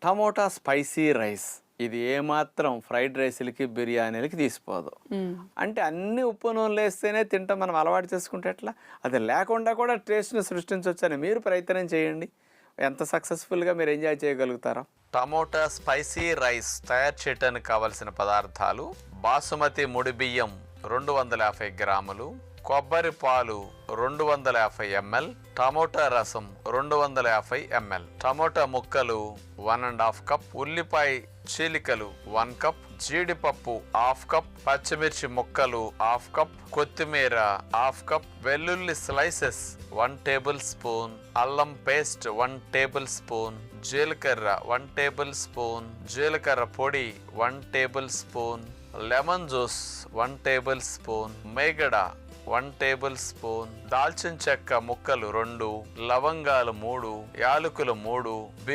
Tomato spicy rice. ఇది ఏమాత్రం fried రైస్లకి బిర్యానీలకి తీసిపోదు. అంటే అన్ని ఉప్పు నూనెలు వేస్తేనే తింటాం, మనం అలవాటు చేసుకుంటే ఎట్లా? అది లేకుండా కూడా టేస్ట్ని సృష్టించవచ్చని మీరు ప్రయత్నం చేయండి. ఎంత సక్సెస్ఫుల్గా మీరు ఎంజాయ్ చేయగలుగుతారో. టమోటా స్పైసీ రైస్ తయారు చేయడానికి కావలసిన పదార్థాలు: బాసుమతి ముడి బియ్యం 250 గ్రాములు, కొబ్బరి పాలు 250 ml, టమోటా రసం 250 ml, టమోటా ముక్కలు 1½ కప్, ఉల్లిపాయ చీలికలు 1 కప్, జీడిపప్పు 1/2 కప్, పచ్చిమిర్చి ముక్కలు 1/2 కప్, కొత్తిమీర 1/2 కప్, వెల్లుల్లి స్లైసెస్ 1 టేబుల్ స్పూన్, అల్లం పేస్ట్ 1 టేబుల్ స్పూన్, జీలకర్ర 1 టేబుల్ స్పూన్, జీలకర్ర పొడి 1 tablespoon, lemon juice 1 tablespoon, మేగడ 1 టేబుల్ స్పూన్, దాల్చిన చెక్క ముక్కలు 2, లవంగాలు 3, యాలకులు 3,